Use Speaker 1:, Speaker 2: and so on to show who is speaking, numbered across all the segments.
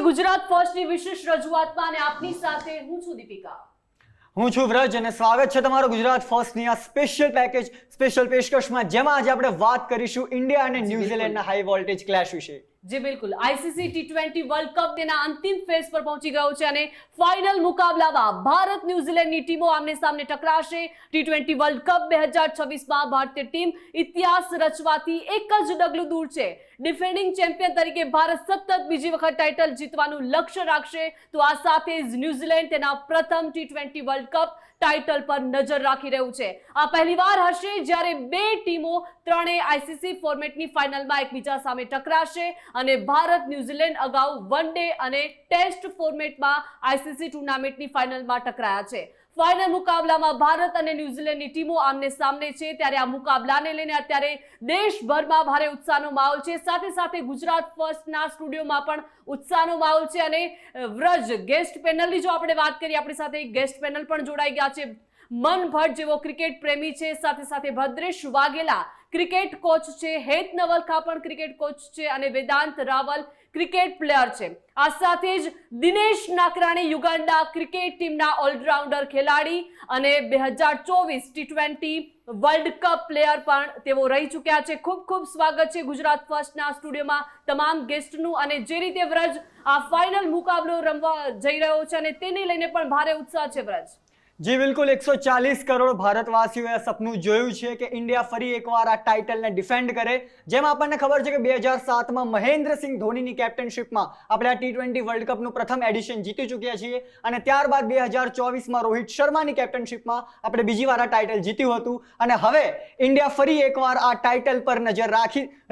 Speaker 1: છે ગુજરાત ફર્સ્ટની વિશેષ રજૂઆતમાં અને આપની સાથે હું છું દીપિકા.
Speaker 2: હું છું વ્રજ અને સ્વાગત છે તમારું ગુજરાત ફર્સ્ટની આ સ્પેશિયલ પેશકશમાં, જેમાં આજે આપણે વાત કરીશું ઇન્ડિયા અને ન્યુઝીલેન્ડના હાઈ વોલ્ટેજ ક્લેશ વિશે.
Speaker 1: જી બિલકુલ. ICC T20 વર્લ્ડ કપ તેના અંતિમ ફેઝ પર પહોંચી ગયો છે અને ફાઇનલ મુકાબલામાં ભારત ન્યુઝીલેન્ડની ટીમો આમને સામને ટકરાશે. T20 વર્લ્ડ કપ 2026માં ભારતીય ટીમ ઇતિહાસ રચવાથી એક જ ડગલું દૂર છે. ડિફેન્ડિંગ ચેમ્પિયન તરીકે ભારત સતત બીજી વખત ટાઇટલ જીતવાનું લક્ષ્ય રાખશે. તો આ સાથે જ ન્યુઝીલેન્ડ તેના પ્રથમ T20 વર્લ્ડ કપ ટાઇટલ પર નજર રાખી રહ્યું છે. આ પહેલીવાર હશે જ્યારે બે ટીમો ત્રણેય ICC ફોર્મેટની ફાઇનલમાં એકબીજા સામે ટકરાશે અને ભારત ન્યુઝીલેન્ડ અગાઉ વન ડે અને ટેસ્ટ ફોર્મેટમાં ICC ટુર્નામેન્ટની ફાઇનલમાં ટકરાયા છે. ફાઇનલ મુકાબલામાં ભારત અને ન્યુઝીલેન્ડની ટીમો આમને સામને છે, ત્યારે આ મુકાબલાને લઈને અત્યારે દેશભરમાં ભારે ઉત્સાહનો માહોલ છે. સાથે સાથે ગુજરાત ફર્સ્ટના સ્ટુડિયોમાં પણ ઉત્સાહનો માહોલ છે અને વ્રજ ગેસ્ટ પેનલની જો આપણે વાત કરીએ, આપણી સાથે ગેસ્ટ પેનલ પણ જોડાઈ ગયા છે. મન ભટ્ટ જેવો ક્રિકેટ પ્રેમી છે, સાથે સાથે ભદ્રેશ વાઘેલા ક્રિકેટ કોચ છે, હેત નવલખા પણ ક્રિકેટ કોચ છે અને વેદાંત રાવલ ક્રિકેટ પ્લેયર છે. આ સાથે જ દિનેશ નાકરાણી યુગાન્ડા ક્રિકેટ ટીમના ઓલરાઉન્ડર ખેલાડી અને 2024 T20 વર્લ્ડ કપ પ્લેયર પણ તેઓ રહી ચૂક્યા છે. ખૂબ ખૂબ સ્વાગત છે ગુજરાત ફર્સ્ટના સ્ટુડિયોમાં તમામ ગેસ્ટનું. અને જે રીતે વ્રજ આ ફાઇનલ મુકાબલો રમવા જઈ રહ્યો છે અને તેને લઈને પણ ભારે ઉત્સાહ છે વ્રજ.
Speaker 2: જી બિલકુલ, 140 કરોડ ભારતવાસીઓએ સપનું જોયું છે કે ઇન્ડિયા ફરી એકવાર આ ટાઇટલને ડિફેન્ડ કરે. જેમ આપણને ખબર છે કે 2007માં મહેન્દ્રસિંહ ધોનીની કેપ્ટનશિપમાં આપણે આ T20 વર્લ્ડ કપનું પ્રથમ એડિશન જીતી ચૂક્યા છીએ અને ત્યારબાદ 2024માં રોહિત શર્માની કેપ્ટનશિપમાં આપણે બીજી વાર આ ટાઇટલ જીત્યું હતું. અને હવે ઇન્ડિયા ફરી એકવાર આ ટાઇટલ પર નજર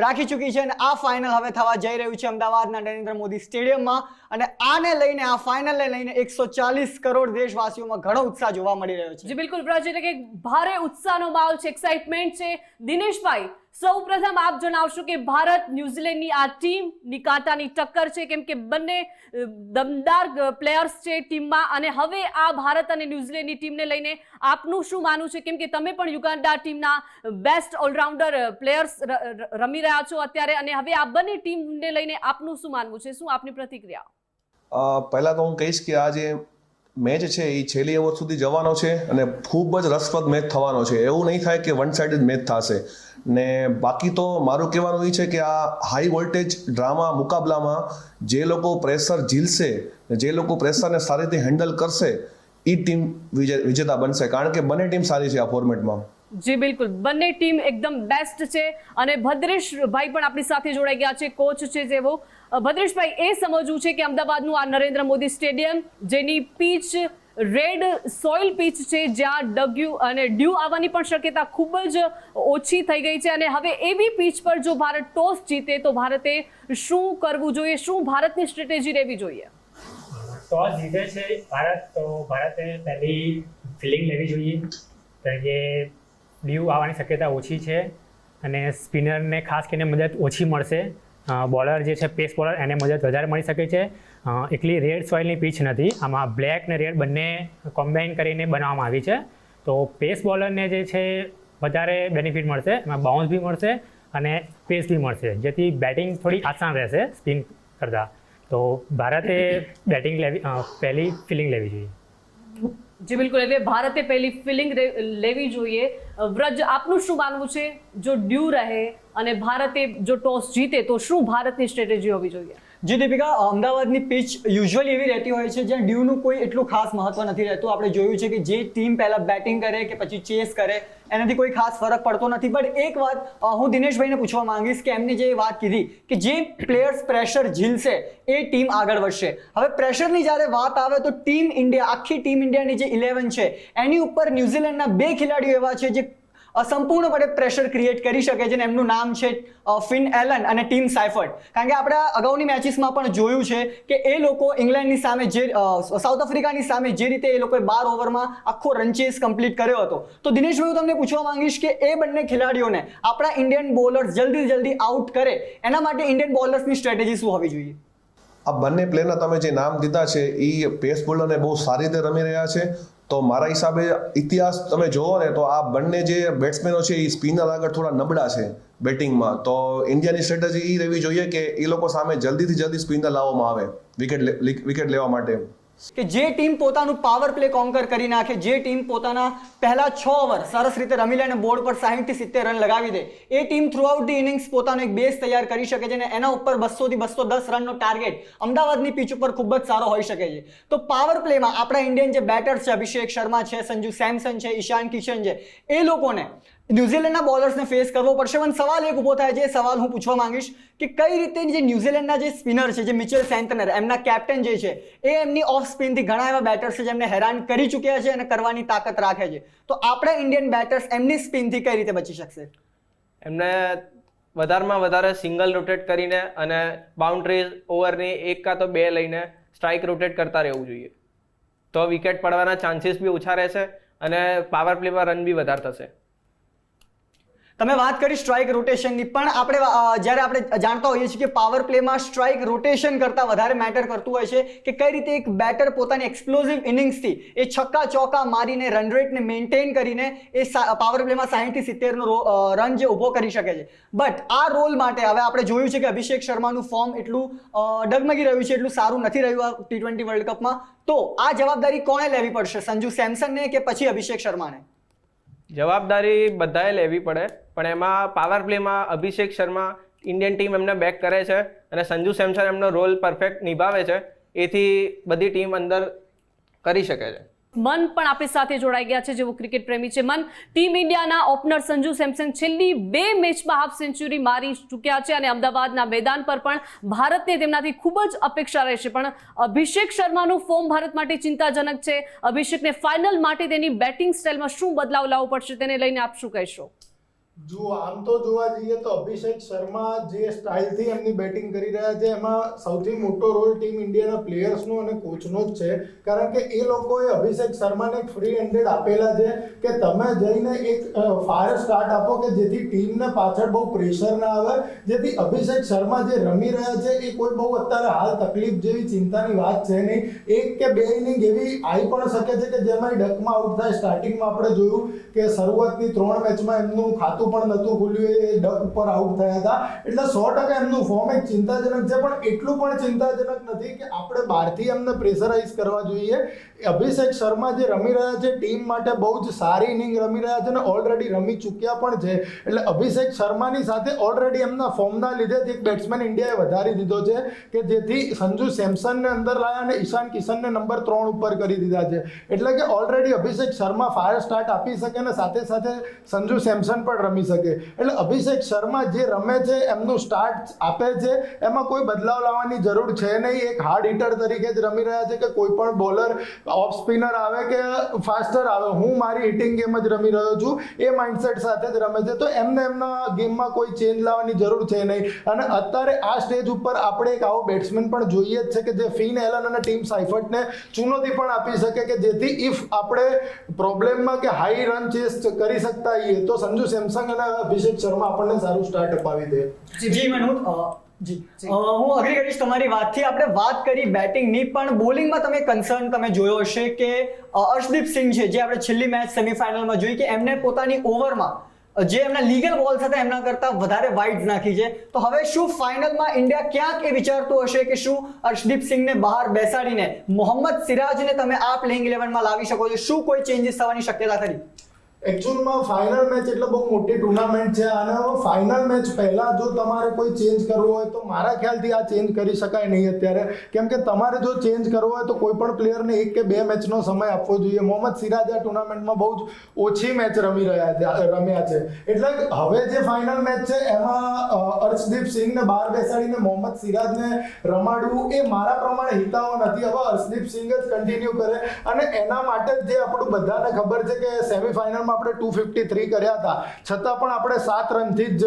Speaker 2: રાખી ચૂકી છે અને આ ફાઇનલ હવે થવા જઈ રહ્યું છે અમદાવાદના નરેન્દ્ર મોદી સ્ટેડિયમમાં. અને આને લઈને, આ ફાઇનલને લઈને 140 કરોડ દેશવાસીઓમાં ઘણો ઉત્સાહ જોવા મળી રહ્યો છે.
Speaker 1: જી બિલકુલ વ્રજ, એટલે કે ભારે ઉત્સાહનો માહોલ છે, એક્સાઇટમેન્ટ છે. દિનેશભાઈ, સૌપ્રથમ આપ જણાવશો કે ભારત ન્યુઝીલેન્ડની આ ટીમ ની કાંટાની ટક્કર છે, કેમ કે બંને દમદાર પ્લેયર્સ છે ટીમમાં. અને હવે આ ભારત અને ન્યુઝીલેન્ડની ટીમને લઈને આપનું શું માનવું છે, કેમ કે તમે પણ યુગાન્ડા ટીમના બેસ્ટ ઓલરાઉન્ડર પ્લેયર્સ રમી રહ્યા છો અત્યારે, અને હવે આ બંને ટીમને લઈને આપનું શું માનવું છે, શું આપની પ્રતિક્રિયા?
Speaker 3: પહેલા તો હું કહીશ કે આ જે મેચ છે એ છેલ્લી ઓવર સુધી જવાનો છે અને ખૂબ જ રસપ્રદ મેચ થવાનો છે. એવું નહીં થાય કે વન સાઇડેડ મેચ થશે. ને બાકી તો મારું કહેવાનું એ છે કે આ હાઈ વોલ્ટેજ ડ્રામા મુકાબલામાં જે લોકો પ્રેશર ઝીલશે, જે લોકો પ્રેશરને સારી રીતે હેન્ડલ કરશે, એ ટીમ વિજેતા બનશે, કારણ કે બંને ટીમ સારી છે આ ફોર્મેટમાં.
Speaker 1: જી બિલકુલ, બંને ટીમ એકદમ બેસ્ટ છે. અને ભદ્રેશભાઈ પણ આપણી સાથે જોડાઈ ગયા છે, કોચ છે જેવો. ભદ્રેશભાઈ, એ સમજવું છે કે અમદાવાદનું આ નરેન્દ્ર મોદી સ્ટેડિયમ, જેની પીચ રેડ સોઇલ પીચ છે, જ્યાં ડ્યુ આવવાની પણ શક્યતા ખૂબ જ ઓછી થઈ ગઈ છે, અને હવે એવી પીચ પર જો ભારત ટોસ જીતે તો ભારતે શું કરવું જોઈએ, શું ભારતની સ્ટ્રેટેજી રહેવી જોઈએ?
Speaker 4: ટોસ જીતે છે ભારત, તો ભારતે પહેલી ફિલ્ડિંગ લેવી જોઈએ, કારણ કે ડ્યુ આવવાની શક્યતા ઓછી છે અને સ્પિનરને ખાસ કરીને મદદ ઓછી મળશે. બોલર જે છે પેસ બોલર, એને મદદ વધારે મળી શકે છે. એટલી રેડ સોઇલની પીચ નથી, આમાં બ્લેક ને રેડ બંને કોમ્બાઇન કરીને બનાવવામાં આવી છે. તો પેસ બોલરને જે છે વધારે બેનિફિટ મળશે, એમાં બાઉન્સ બી મળશે અને પેસ બી મળશે, જેથી બેટિંગ થોડી આસાન રહેશે સ્પિન કરતાં. તો ભારતે પહેલી ફિલ્ડિંગ લેવી જોઈએ.
Speaker 1: જી બિલકુલ, એટલે ભારતે પહેલી ફિલિંગ લેવી જોઈએ. વ્રજ, આપનું શું માનવું છે, જો ડ્યુ રહે અને ભારતે જો ટોસ જીતે તો શું ભારતની સ્ટ્રેટેજી હોવી જોઈએ?
Speaker 2: જી દીપિકા, અમદાવાદની પિચ યુઝ્યુઅલી એવી રહેતી હોય છે જ્યાં ડ્યુનું કોઈ એટલું ખાસ મહત્વ નથી રહેતું. આપણે જોયું છે કે જે ટીમ પહેલા બેટિંગ કરે કે પછી ચેસ કરે, એનાથી કોઈ ખાસ ફરક પડતો નથી. બટ એક વાત હું દિનેશભાઈને પૂછવા માંગીશ કે એમને જે વાત કીધી કે જે પ્લેયર્સ પ્રેશર ઝીલશે એ ટીમ આગળ વધશે. હવે પ્રેશરની જ્યારે વાત આવે તો ટીમ ઇન્ડિયા, આખી ટીમ ઇન્ડિયાની જે 11 છે એની ઉપર ન્યુઝીલેન્ડના બે ખેલાડીઓ એવા છે જે સંપૂર્ણપણે પ્રેશર ક્રિએટ કરી શકે છે, અને એમનું નામ છે ફિન એલન અને ટીમ સાયફર્ટ. કારણ કે આપણે અગાઉની મેચીસમાં પણ જોયું છે કે એ લોકો ઇંગ્લેન્ડની સામે, જે સાઉથ આફ્રિકાની સામે જે રીતે એ લોકોએ 12 ઓવરમાં આખો રનચેસ કમ્પ્લીટ કર્યો હતો. તો દિનેશભાઈ, હું તમને પૂછવા માંગીશ કે એ બંને ખેલાડીઓને આપણા ઇન્ડિયન બોલર્સ જલ્દી આઉટ કરે, એના માટે ઇન્ડિયન બોલર્સની સ્ટ્રેટેજી શું હોવી જોઈએ?
Speaker 3: આ બંને પ્લેયરના તમે જે નામ દીધા છે એ પેસ બોલરને બહુ સારી રીતે રમી રહ્યા છે. તો મારા હિસાબે ઇતિહાસ તમે જોવો ને તો આ બંને જે બેટ્સમેનો છે એ સ્પિનર આગળ થોડા નબળા છે બેટિંગમાં. તો ઇન્ડિયાની સ્ટ્રેટેજી એ રહેવી જોઈએ કે એ લોકો સામે જલ્દીથી જલ્દી સ્પિનર લાવવામાં આવે વિકેટ લેવા માટે.
Speaker 2: કે જે ટીમ પોતાનું પાવર પ્લે કોન્કર કરી નાખે, જે ટીમ પોતાના પહેલા 6 ઓવર સરસ રીતે રમી લે અને બોર્ડ પર 60 થી 70 રન લગાવી દે, એ ટીમ થ્રુઆઉટ ધી ઇનિંગ્સ પોતાનો એક બેઝ તૈયાર કરી શકે છે અને એના ઉપર 200 થી 210 રનનો ટાર્ગેટ અમદાવાદની પિચ ઉપર ખૂબ જ સારો હોઈ શકે છે. તો પાવર પ્લેમાં આપણા ઇન્ડિયન જે બેટર્સ છે, અભિષેક શર્મા છે, સંજુ સેમસન છે, ઈશાન કિશન છે, એ લોકોને ન્યુઝીલેન્ડના બોલર્સને ફેસ કરવો પડશે. પણ સવાલ એક ઊભો થાય છે, એ સવાલ હું પૂછવા માંગીશ કે કઈ રીતે જે ન્યુઝીલેન્ડના જે સ્પિનર છે, જે મિચેલ સેન્ટનર, એમના કેપ્ટન જે છે, એ એમની ઓફ સ્પિનથી ઘણા એવા બેટર્સ છે જેમને હેરાન કરી ચૂક્યા છે અને કરવાની તાકાત રાખે છે. તો આપણા ઇન્ડિયન બેટર્સ એમની સ્પિનથી કઈ રીતે બચી શકશે?
Speaker 5: એમને વધારેમાં વધારે સિંગલ રોટેટ કરીને અને બાઉન્ડ્રી ઓવરની 1 કાં તો 2 લઈને સ્ટ્રાઇક રોટેટ કરતા રહેવું જોઈએ. તો વિકેટ પડવાના ચાન્સીસ બી ઓછા રહેશે અને પાવર પ્લેમાં રન બી વધારે થશે.
Speaker 2: તમે વાત કરી સ્ટ્રાઇક રોટેશનની, પણ આપણે જ્યારે આપણે જાણતા હોઈએ છીએ કે પાવર પ્લેમાં સ્ટ્રાઇક રોટેશન કરતાં વધારે મેટર કરતું હોય છે કે કઈ રીતે એક બેટર પોતાની એક્સપ્લોઝિવ ઇનિંગ્સથી એ છક્કા ચોક્કા મારીને રન રેટને મેન્ટેન કરીને એ પાવર પ્લેમાં 60 થી 70નો રન જે ઊભો કરી શકે છે. બટ આ રોલ માટે હવે આપણે જોયું છે કે અભિષેક શર્માનું ફોર્મ એટલું ડગમગી રહ્યું છે, એટલું સારું નથી રહ્યું આ T20 વર્લ્ડ કપમાં. તો આ જવાબદારી કોણે લેવી પડશે, સંજુ સેમસનને કે પછી અભિષેક શર્માને?
Speaker 5: જવાબદારી બધાએ લેવી પડે, પણ એમાં પાવર પ્લેમાં અભિષેક શર્મા ઇન્ડિયન ટીમ એમને બેક કરે છે અને સંજુ સેમસન એમનો રોલ પરફેક્ટ નિભાવે છે, એથી બધી ટીમ અંદર કરી શકે છે.
Speaker 1: મન પણ આપણી સાથે જોડાઈ ગયા છે, જેવો ક્રિકેટ પ્રેમી છે. મન, ટીમ ઇન્ડિયાના ઓપનર સંજુ સેમસન છેલ્લી 2 મેચમાં હાફ સેન્ચુરી મારી ચૂક્યા છે અને અમદાવાદના મેદાન પર પણ ભારતને તેમનાથી ખૂબ જ અપેક્ષા રહેશે. પણ અભિષેક શર્માનું ફોર્મ ભારત માટે ચિંતાજનક છે. અભિષેકને ફાઇનલ માટે તેની બેટિંગ સ્ટાઇલમાં શું બદલાવ લાવવો પડશે, તેને લઈને આપ શું કહેશો?
Speaker 6: જો આમ તો જોવા જઈએ તો અભિષેક શર્મા જે સ્ટાઇલથી એમની બેટિંગ કરી રહ્યા છે એમાં સૌથી મોટો રોલ ટીમ ઇન્ડિયાના પ્લેયર્સનો અને કોચનો જ છે. કારણ કે એ લોકોએ અભિષેક શર્માને એક ફ્રી હેન્ડેડ આપેલા છે કે તમે જઈને એક ફાયર સ્ટાર્ટ આપો કે જેથી ટીમને પાછળ બહુ પ્રેશર ના આવે, જેથી અભિષેક શર્મા જે રમી રહ્યા છે એ કોઈ બહુ અત્યારે હાલ તકલીફ જેવી ચિંતાની વાત છે નહીં. 1 કે 2 ઇનિંગ એવી આવી પણ શકે છે કે જેમાં ડકમાં આઉટ થાય. સ્ટાર્ટિંગમાં આપણે જોયું કે શરૂઆતની 3 મેચમાં એમનું ખાતું પણ નતું ખુલ્યું, એ ડક ઉપર આઉટ થયા હતા. એટલે 100% એમનું ફોર્મ એક ચિંતાજનક છે, પણ એટલું પણ ચિંતાજનક નથી કે આપણે બહારથી એમને પ્રેશરાઇઝ કરવા જોઈએ. અભિષેક શર્મા જે રમી રહ્યા છે ટીમ માટે બહુ જ સારી ઇનિંગ રમી રહ્યા છે અને ઓલરેડી રમી ચૂક્યા પણ છે. એટલે અભિષેક શર્માની સાથે ઓલરેડી એમના ફોર્મના લીધે એક બેટ્સમેન ઇન્ડિયાએ વધારી દીધો છે કે જેથી સંજુ સેમસનને અંદર લાયા અને ઈશાન કિશનને નંબર 3 ઉપર કરી દીધા છે. એટલે કે ઓલરેડી અભિષેક શર્મા ફાયર સ્ટાર્ટ આપી શકે અને સાથે સાથે સંજુ સેમસન પણ રમી શકે. એટલે અભિષેક શર્મા જે રમે છે એમનું સ્ટાર્ટ આપે છે, એમાં કોઈ બદલાવ લાવવાની જરૂર છે નહીં. એક હાર્ડ હિટર તરીકે જ રમી રહ્યા છે કે કોઈ પણ બોલર ઓફ સ્પિનર આવે કે ફાસ્ટર આવે, હું મારી હિટિંગ ગેમ જ રમી રહ્યો છું, એ માઇન્ડસેટ સાથે જ રમે છે. તો એમને એમના ગેમમાં કોઈ ચેન્જ લાવવાની જરૂર છે નહીં. અને અત્યારે આ સ્ટેજ ઉપર આપણે એક આવો બેટ્સમેન પણ જોઈએ જ છે કે જે ફિન એલન અને ટીમ સાઇફર્ટને ચુનૌતી પણ આપી શકે કે જેથી ઇફ આપણે પ્રોબ્લેમમાં કે હાઈ રન ચેસ કરી શકતા હોઈએ તો સંજુ સેમસન અને અભિષેક શર્મા આપણને સારું સ્ટાર્ટ અપાવી દે.
Speaker 2: જી મનોજ, હું અગ્રી કરીશ તમારી વાતથી. આપણે વાત કરી બેટિંગની, પણ બોલિંગમાં તમે કન્સર્ન તમે જોયો હશે કે અર્શદીપ સિંહ છે, જે આપણે છેલ્લી મેચ સેમીફાઇનલમાં જોઈ કે એમને પોતાની ઓવરમાં જે એમના લીગલ બોલ્સ હતા એમના કરતાં વધારે વાઇડ્સ નાખી છે. તો હવે શું ફાઇનલમાં ઇન્ડિયા ક્યાંક એ વિચારતું હશે કે શું અર્શદીપ સિંહને બહાર બેસાડીને મોહમ્મદ સિરાજને તમે આ પ્લેઇંગ 11માં લાવી શકો છો? શું કોઈ ચેન્જીસ થવાની શક્યતા ખરી?
Speaker 6: એકચ્યુઅલમાં ફાઇનલ મેચ એટલે બહુ મોટી ટુર્નામેન્ટ છે અને ફાઇનલ મેચ પહેલાં જો તમારે કોઈ ચેન્જ કરવો હોય તો મારા ખ્યાલથી આ ચેન્જ કરી શકાય નહીં અત્યારે. કેમ કે તમારે જો ચેન્જ કરવો હોય તો કોઈ પણ પ્લેયરને 1 કે 2 મેચનો સમય આપવો જોઈએ. મોહમ્મદ સિરાજ આ ટુર્નામેન્ટમાં બહુ જ ઓછી મેચ રમ્યા છે. એટલે હવે જે ફાઇનલ મેચ છે એમાં અર્શદીપ સિંહને બહાર બેસાડીને મોહમ્મદ સિરાજને રમાડવું એ મારા પ્રમાણે હિતાવો નથી. હવે અર્શદીપ સિંહ જ કન્ટિન્યુ કરે અને એના માટે જે આપણું બધાને ખબર છે કે સેમીફાઇનલ ઓવરમાં આપણે 253 કર્યા હતા, છતાં પણ આપણે 7 રનથી જ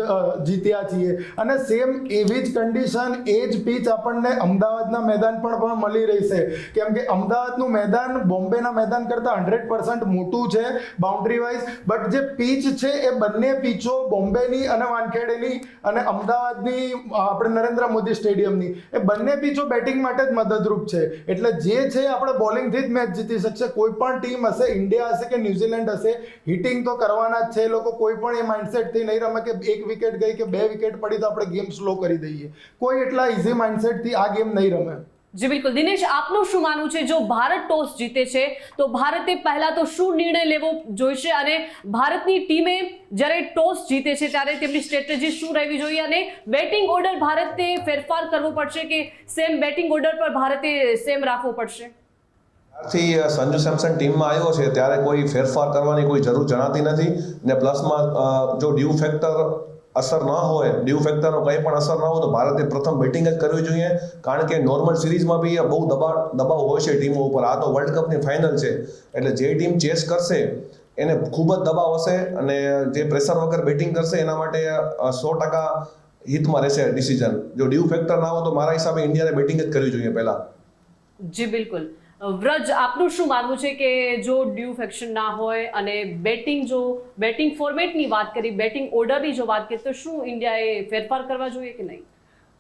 Speaker 6: જીત્યા છીએ. અને સેમ એવી જ કન્ડિશન, એ જ પીચ આપણને અમદાવાદના મેદાન પણ મળી રહી છે, કેમ કે અમદાવાદનું મેદાન બોમ્બેના મેદાન કરતાં 100% મોટું છે બાઉન્ડ્રી વાઇઝ, બટ જે પીચ છે એ બંને પીચો બોમ્બેની અને વાનખેડેની અને અમદાવાદની આપણે નરેન્દ્ર મોદી સ્ટેડિયમની, એ બંને પીચો બેટિંગ માટે જ મદદરૂપ છે. એટલે જે છે આપણે બોલિંગથી જ મેચ જીતી શકશે. કોઈ પણ ટીમ હશે, ઇન્ડિયા હશે કે ન્યુઝીલેન્ડ હશે, હિટિંગ તો કરવાના જ છે. એ લોકો કોઈ પણ એ માઇન્ડસેટથી નહીં રમે કે 1 વિકેટ ગઈ કે 2 વિકેટ પડી તો આપણે ગેમ સ્લો કરી દઈએ. કોઈ એટલા ઇઝી માઇન્ડસેટથી આ ગેમ નહીં રમે.
Speaker 1: જી બિલકુલ. દિનેશ, આપનું શું માનવું છે, જો ભારત ટોસ જીતે છે તો ભારતે પહેલા તો શું નિર્ણય લેવો જોઈશે, અને ભારતની ટીમે જ્યારે ટોસ જીતે છે ત્યારે તેમની સ્ટ્રેટેજી શું રહેવી જોઈએ, અને બેટિંગ ઓર્ડર ભારતે ફેરફાર કરવો પડશે કે સેમ બેટિંગ ઓર્ડર પર ભારતે સેમ રાખવો પડશે?
Speaker 3: ત્યારથી સંજુ સેમસન ટીમમાં આવ્યો છે ત્યારે કોઈ ફેરફાર કરવાની કોઈ જરૂર જણાતી નથી. ને પ્લસમાં જો ડ્યુ ફેક્ટર અસર ન હોય, ડ્યુ ફેક્ટરનો કંઈ પણ અસર ન હોય તો ભારતે પ્રથમ બેટિંગ જ કરવી જોઈએ, કારણ કે નોર્મલ સિરીઝમાં બી બહુ દબાવ હોય છે ટીમો ઉપર. આ તો વર્લ્ડ કપની ફાઇનલ છે, એટલે જે ટીમ ચેસ કરશે એને ખૂબ જ દબાવ હશે, અને જે પ્રેશર વગર બેટિંગ કરશે એના માટે 100% હિતમાં રહેશે ડિસિઝન. જો ડ્યુ ફેક્ટર ના હોય તો મારા હિસાબે ઇન્ડિયાને બેટિંગ જ કરવી જોઈએ પહેલા.
Speaker 1: જી બિલકુલ. વ્રજ, આપનું શું માનવું છે કે જો ડ્યુ ફેક્શન ના હોય અને બેટિંગ ફોર્મેટની વાત કરી, બેટિંગ ઓર્ડરની જો વાત કરીએ તો શું ઇન્ડિયાએ ફેરફાર કરવા જોઈએ કે નહીં?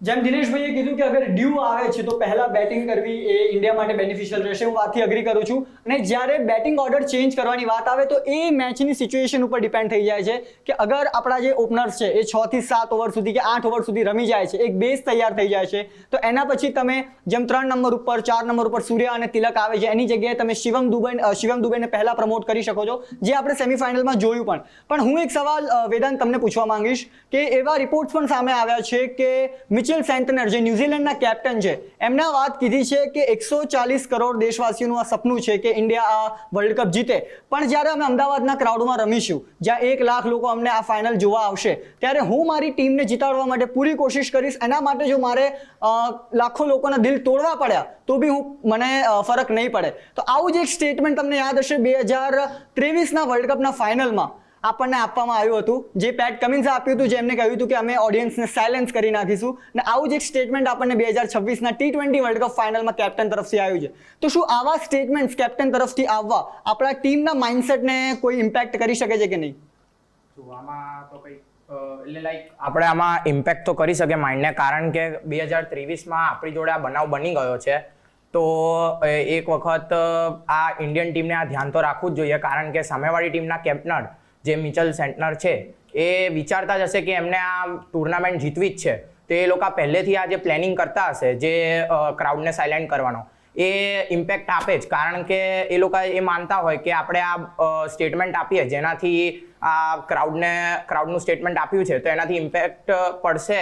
Speaker 2: જેમ દિનેશભાઈએ કીધું કે અગર ડ્યુ આવે છે તો પહેલા બેટિંગ કરવી એ ઇન્ડિયા માટે બેનિફિશિયલ રહેશે, હું વાતથી અગ્રી કરું છું. અને જ્યારે બેટિંગ ઓર્ડર ચેન્જ કરવાની વાત આવે તો એ મેચની સિચ્યુએશન ઉપર ડિપેન્ડ થઈ જાય છે કે અગર આપણા જે ઓપનર્સ છે એ 6 થી 7 ઓવર સુધી કે 8 ઓવર સુધી રમી જાય છે, એક બેઝ તૈયાર થઈ જાય છે, તો એના પછી તમે જેમ 3 નંબર ઉપર 4 નંબર ઉપર સૂર્ય અને તિલક આવે છે, એની જગ્યાએ તમે શિવમ દુબેને પહેલા પ્રમોટ કરી શકો છો, જે આપણે સેમીફાઇનલમાં જોયું. પણ હું એક સવાલ વેદાંત તમને પૂછવા માંગીશ કે એવા રિપોર્ટ્સ પણ સામે આવ્યા છે કે મિચેલ સેન્ટનર જે ન્યુઝીલેન્ડના કેપ્ટન છે, એમણે વાત કીધી છે કે 140 કરોડ દેશવાસીઓનું આ સપનું છે કે ઇન્ડિયા આ વર્લ્ડ કપ જીતે, પણ જ્યારે અમે અમદાવાદના ક્રાઉડમાં રમીશું, જ્યાં 1 લાખ લોકો અમને આ ફાઇનલ જોવા આવશે, ત્યારે હું મારી ટીમને જીતાડવા માટે પૂરી કોશિશ કરીશ. એના માટે જો મારે લાખો લોકોના દિલ તોડવા પડ્યા તો બી મને ફરક નહીં પડે. તો આવું જ એક સ્ટેટમેન્ટ તમને યાદ હશે 2023ના વર્લ્ડ કપના ફાઇનલમાં આપણને આપવામાં આવ્યું હતું, જે પેટ કમિન્સે આપ્યું હતું, જેમને કહ્યું હતું કે અમે ઓડિયન્સને સાયલેન્સ કરી નાખીશું. અને આવું જ એક સ્ટેટમેન્ટ આપણને 2026ના T20 વર્લ્ડ કપ ફાઇનલમાં કેપ્ટન તરફથી આવ્યું છે. તો શું આવા સ્ટેટમેન્ટ્સ કેપ્ટન તરફથી આવવા આપણા ટીમના માઇન્ડસેટને કોઈ ઇમ્પેક્ટ કરી શકે છે કે નહીં?
Speaker 7: આમાં તો કંઈ એટલે લાઈક આપણે આમાં ઇમ્પેક્ટ તો કરી શકે માઇન્ડને, કારણ કે 2023માં આપણી જોડે આ બનાવ બની ગયો છે. તો એક વખત આ ઇન્ડિયન ટીમને આ ધ્યાન તો રાખવું જ જોઈએ, કારણ કે સામેવાળી ટીમના કેપ્ટન જે મિચેલ સેન્ટનર છે એ વિચારતા જ હશે કે એમને આ ટુર્નામેન્ટ જીતવી જ છે, તો એ લોકો પહેલેથી આ જે પ્લેનિંગ કરતા હશે, જે ક્રાઉડને સાયલેન્ટ કરવાનો, એ ઇમ્પેક્ટ આપે જ. કારણ કે એ લોકો એ માનતા હોય કે આપણે આ સ્ટેટમેન્ટ આપીએ જેનાથી આ ક્રાઉડનું સ્ટેટમેન્ટ આપ્યું છે તો એનાથી ઇમ્પેક્ટ પડશે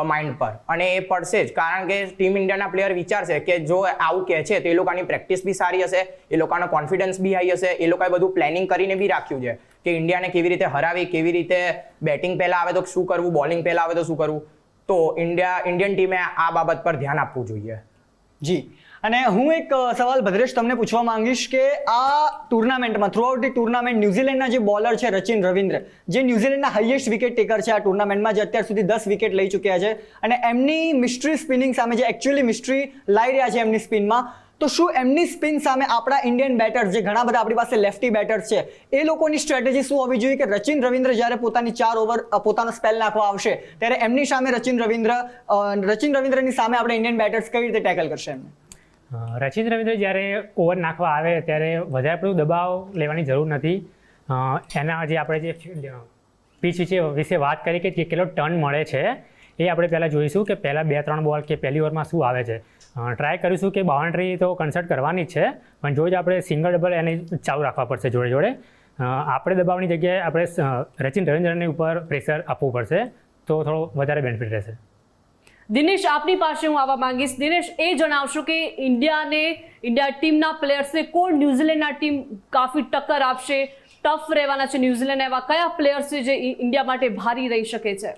Speaker 7: માઇન્ડ પર, અને એ પડશે જ. કારણ કે ટીમ ઇન્ડિયાના પ્લેયર વિચારશે કે જો આવું કહે છે તો એ લોકોની પ્રેક્ટિસ બી સારી હશે, એ લોકોનો કોન્ફિડન્સ બી હાઈ હશે, એ લોકોએ બધું પ્લેનિંગ કરીને બી રાખ્યું છે કે ઇન્ડિયાને કેવી રીતે હરાવી, કેવી રીતે બેટિંગ પહેલા આવે તો શું કરવું, બોલિંગ પહેલા આવે તો શું કરવું. તો ઇન્ડિયન ટીમે આ બાબત પર ધ્યાન આપવું જોઈએ.
Speaker 2: જી. અને હું એક સવાલ ભદ્રેશ તમને પૂછવા માંગીશ કે આ ટુર્નામેન્ટમાં થ્રુઆઉટ ધી ટુર્નામેન્ટ ન્યુઝીલેન્ડના જે બોલર છે રચિન રવિન્દ્ર, જે ન્યુઝીલેન્ડના હાઈએસ્ટ વિકેટ ટેકર છે આ ટુર્નામેન્ટમાં, જે અત્યાર સુધી 10 વિકેટ લઈ ચૂક્યા છે, અને એમની મિસ્ટ્રી સ્પિનિંગ સામે, જે એકચ્યુઅલી મિસ્ટ્રી લાવી રહ્યા છે એમની સ્પિનમાં, તો શું એમની સ્પિન સામે આપણા ઇન્ડિયન બેટર્સ, જે ઘણા બધા આપણી પાસે લેફ્ટી બેટર્સ છે, એ લોકોની સ્ટ્રેટેજી શું હોવી જોઈએ કે રચિન રવિન્દ્ર જ્યારે પોતાની 4 ઓવર પોતાનો સ્પેલ નાખવા આવશે ત્યારે એમની સામે રચિન રવિન્દ્રની સામે આપણે ઇન્ડિયન બેટર્સ કઈ રીતે ટેકલ કરશે એમને?
Speaker 4: રચિન રવિન્દ્ર જ્યારે ઓવર નાખવા આવે ત્યારે વધારે પડતું દબાવ લેવાની જરૂર નથી. એના જે આપણે જે પીચ વિશે વાત કરી કે કેટલો ટર્ન મળે છે એ આપણે પહેલાં જોઈશું કે પહેલાં 2-3 બોલ કે પહેલી ઓવરમાં શું આવે છે. ટ્રાય કરીશું કે બાઉન્ડ્રી તો કન્સર્ટ કરવાની જ છે, પણ જો જ આપણે સિંગલ ડબલ એને ચાલુ રાખવા પડશે જોડે જોડે. આપણે દબાવની જગ્યાએ આપણે રચિન રવિન્દ્રની ઉપર પ્રેશર આપવું પડશે, તો થોડો વધારે બેનિફિટ રહેશે.
Speaker 1: દિનેશ, આપની પાસે હું આવવા માંગીશ. દિનેશ, એ જણાવશો કે ઇન્ડિયા ટીમના પ્લેયર્સને કોણ ન્યુઝીલેન્ડના ટીમ કાફી ટક્કર આપશે, ટફ રહેવાના છે ન્યુઝીલેન્ડ, એવા કયા પ્લેયર્સ છે જે ઇન્ડિયા માટે ભારી રહી શકે છે?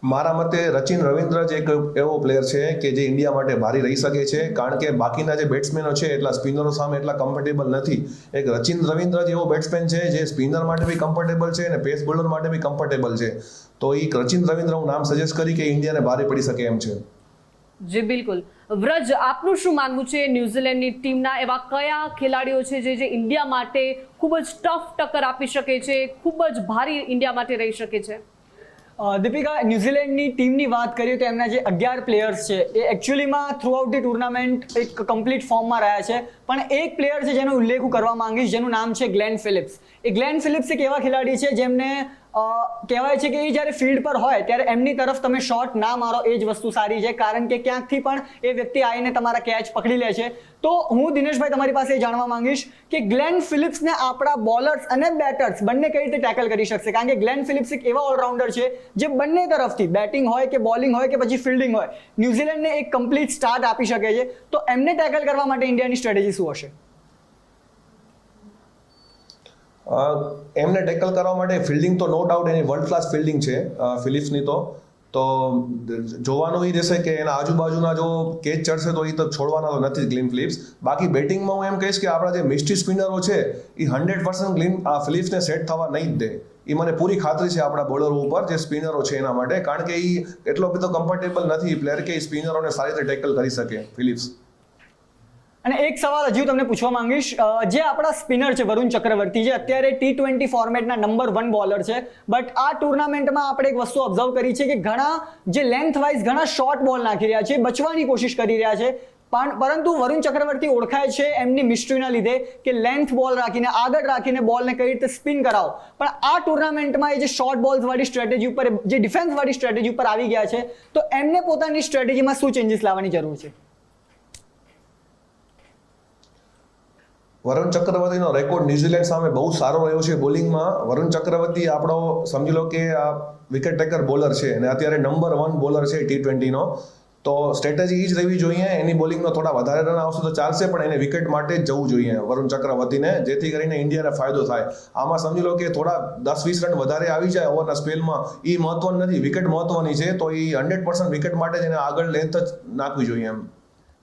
Speaker 3: મારા મતે રચિન રવિન્દ્ર જ એક એવો પ્લેયર છે કે જે ઇન્ડિયા માટે ભારી રહી શકે છે, કારણ કે બાકીના જે બેટ્સમેનો છે એટલા સ્પિનરો સામે એટલા કમ્ફર્ટેબલ નથી. એક રચિન રવિન્દ્ર જ એવો બેટ્સમેન છે જે સ્પિનર માટે બી કમ્ફર્ટેબલ છે અને પેસ બોલર માટે બી કમ્ફર્ટેબલ છે. તો એ રચિન રવિન્દ્ર હું નામ સજેસ્ટ કરી કે ઇન્ડિયાને ભારે પડી શકે એમ છે.
Speaker 1: જી બિલકુલ. વ્રજ, આપનું શું માનવું છે ન્યુઝીલેન્ડની ટીમના એવા કયા ખેલાડીઓ છે જે ઇન્ડિયા માટે ખૂબ જ ટફ ટક્કર આપી શકે છે, ખૂબ જ ભારી ઇન્ડિયા માટે રહી શકે છે?
Speaker 2: દીપિકા, ન્યુઝીલેન્ડની ટીમની વાત કરીએ તો એમના જે 11 પ્લેયર્સ છે એ એકચ્યુઅલીમાં થ્રુ આઉટ ધી ટુર્નામેન્ટ એક કમ્પ્લીટ ફોર્મમાં રહ્યા છે, પણ એક પ્લેયર છે જેનો ઉલ્લેખ હું કરવા માંગીશ, જેનું નામ છે ગ્લેન ફિલિપ્સ. એ ગ્લેન ફિલિપ્સ એક એવા ખેલાડી છે જેમને કહેવાય છે કે એ જ્યારે ફિલ્ડ પર હોય ત્યારે એમની તરફ તમે શોટ ના મારો એ જ વસ્તુ સારી છે, કારણ કે ક્યાંકથી પણ એ વ્યક્તિ આવીને તમારા કેચ પકડી લે છે. તો હું દિનેશભાઈ તમારી પાસે એ જાણવા માંગીશ કે ગ્લેન ફિલિપ્સને આપણા બોલર્સ અને બેટર્સ બંને કઈ રીતે ટેકલ કરી શકશે, કારણ કે ગ્લેન ફિલિપ્સ એક એવા ઓલરાઉન્ડર છે જે બંને તરફથી બેટિંગ હોય કે બોલિંગ હોય કે પછી ફિલ્ડિંગ હોય ન્યુઝીલેન્ડને એક કમ્પ્લીટ સ્ટાર્ટ આપી શકે છે. તો એમને ટેકલ કરવા માટે ઇન્ડિયાની સ્ટ્રેટેજી શું હશે?
Speaker 3: એમને ટેકલ કરવા માટે ફિલ્ડિંગ તો નો ડાઉટ એની વર્લ્ડ ક્લાસ ફિલ્ડિંગ છે ફિલિપ્સની. તો જોવાનું એ રહેશે કે એના આજુબાજુના જો કેચ ચડશે તો એ તો છોડવાના તો નથી ગ્લેન ફિલિપ્સ. બાકી બેટિંગમાં હું એમ કહીશ કે આપણા જે મિસ્ટી સ્પિનરો છે એ 100% ગ્લેન ફિલિપ્સને સેટ થવા નહીં જ દે. એ મને પૂરી ખાતરી છે આપણા બોલરો ઉપર જે સ્પિનરો છે એના માટે, કારણ કે એ એટલો બધો કમ્ફર્ટેબલ નથી પ્લેયર કે એ સ્પિનરોને સારી રીતે ટેકલ કરી શકે ફિલિપ્સ.
Speaker 2: અને એક સવાલ હજુ તમને પૂછવા માંગીશ, જે આપણા સ્પિનર છે વરુણ ચક્રવર્તી, જે અત્યારે T20 ફોર્મેટના નંબર 1 બોલર છે, બટ આ ટુર્નામેન્ટમાં આપણે એક વસ્તુ ઓબ્ઝર્વ કરી છે કે ઘણા જે લેન્થ વાઇઝ ઘણા શોર્ટ બોલ નાખી રહ્યા છે, બચવાની કોશિશ કરી રહ્યા છે, પરંતુ વરુણ ચક્રવર્તી ઓળખાય છે એમની મિસ્ટ્રીના લીધે કે લેન્થ બોલ રાખીને આગળ રાખીને બોલને કઈ રીતે સ્પિન કરાવો. પણ આ ટુર્નામેન્ટમાં એ જે શોર્ટ બોલ્સ વાળી સ્ટ્રેટેજી ઉપર, જે ડિફેન્સ વાળી સ્ટ્રેટેજી ઉપર આવી ગયા છે, તો એમને પોતાની સ્ટ્રેટેજીમાં શું ચેન્જીસ લાવવાની જરૂર છે?
Speaker 3: વરુણ ચક્રવર્તીનો રેકોર્ડ ન્યુઝીલેન્ડ સામે બહુ સારો રહ્યો છે બોલિંગમાં. વરુણ ચક્રવર્તી આપણો સમજી લો કે આ વિકેટ ટેકર બોલર છે અને અત્યારે નંબર 1 બોલર છે T20નો. તો સ્ટ્રેટેજી એ જ રહેવી જોઈએ. એની બોલિંગમાં થોડા વધારે રન આવશે તો ચાલશે, પણ એને વિકેટ માટે જ જવું જોઈએ વરુણ ચક્રવર્તીને, જેથી કરીને ઇન્ડિયાને ફાયદો થાય. આમાં સમજી લો કે થોડા 10-20 રન વધારે આવી જાય ઓવરના સ્પેલમાં, એ મહત્વનું નથી, વિકેટ મહત્વની છે. તો એ 100% વિકેટ માટે જ એને આગળ લેન્થ જ નાખવી જોઈએ એમ.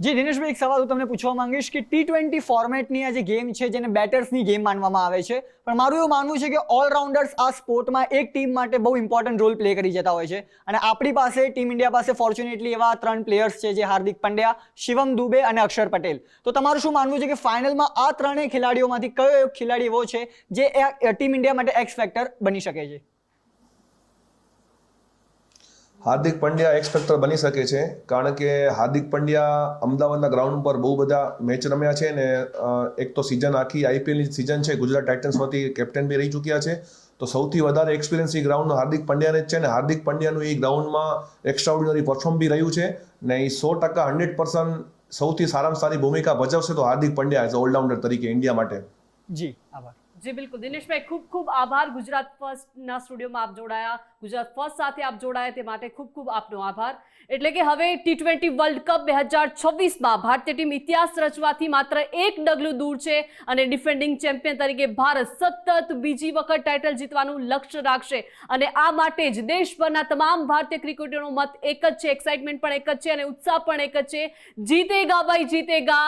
Speaker 2: જી દિનેશભાઈ, એક સવાલ હું તમને પૂછવા માંગીશ કે T20 ફોર્મેટની આ જે ગેમ છે જેને બેટર્સની ગેમ માનવામાં આવે છે, પણ મારું એવું માનવું છે કે ઓલરાઉન્ડર્સ આ સ્પોર્ટમાં એક ટીમ માટે બહુ ઇમ્પોર્ટન્ટ રોલ પ્લે કરી જતા હોય છે, અને આપણી પાસે ટીમ ઇન્ડિયા પાસે ફોર્ચ્યુનેટલી એવા 3 પ્લેયર્સ છે, જે હાર્દિક પંડ્યા, શિવમ દુબે અને અક્ષર પટેલ. તો તમારું શું માનવું છે કે ફાઇનલમાં આ 3 ખેલાડીઓમાંથી કયો એક ખેલાડી એવો છે જે ટીમ ઇન્ડિયા માટે એક્સ ફેક્ટર બની શકે છે?
Speaker 3: હાર્દિક પંડ્યા એક્સ ફેક્ટર બની શકે છે, કારણ કે હાર્દિક પંડ્યા અમદાવાદના ગ્રાઉન્ડ પર બહુ બધા મેચ રમ્યા છે ને એક તો સિઝન આખી IPLની સિઝન છે, ગુજરાત ટાઇટન્સ વતી કેપ્ટન બી રહી ચૂક્યા છે. તો સૌથી વધારે એક્સપિરિયન્સ એ ગ્રાઉન્ડનો હાર્દિક પંડ્યાને જ છે, ને હાર્દિક પંડ્યાનું એ ગ્રાઉન્ડમાં એક્સ્ટ્રાઓર્ડિનરી પરફોર્મ બી રહ્યું છે, ને એ 100% 100% સૌથી સારામાં સારી ભૂમિકા ભજવશે તો હાર્દિક પંડ્યા એઝ ઓલરાઉન્ડર તરીકે ઇન્ડિયા માટે.
Speaker 2: જી આભાર.
Speaker 1: જી બિલકુલ દિનેશભાઈ, ખૂબ ખૂબ આભાર. ગુજરાત ફર્સ્ટના સ્ટુડિયોમાં આપ જોડાયા, ગુજરાત ફર્સ્ટ સાથે આપ જોડાયા તે માટે ખૂબ ખૂબ આપનો આભાર. એટલે કે હવે T20 વર્લ્ડ કપ 2026માં ભારતીય ટીમ ઇતિહાસ રચવાથી માત્ર એક ડગલું દૂર છે, અને ડિફેન્ડિંગ ચેમ્પિયન તરીકે ભારત સતત બીજી વખત ટાઇટલ જીતવાનું લક્ષ્ય રાખશે. અને આ માટે જ દેશભરના તમામ ભારતીય ક્રિકેટરનો મત એક જ છે, એક્સાઇટમેન્ટ પણ એક જ છે અને ઉત્સાહ પણ એક જ છે. જીતેગા ભાઈ જીતેગા,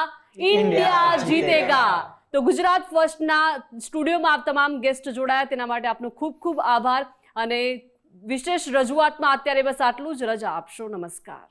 Speaker 1: ઇન્ડિયા જીતેગા. તો ગુજરાત ફર્સ્ટના સ્ટુડિયોમાં આપ તમામ ગેસ્ટ જોડાયા તેના માટે આપનો ખૂબ ખૂબ આભાર, અને વિશેષ રજૂઆતમાં અત્યારે બસ આટલું જ. રજા આપશો. નમસ્કાર.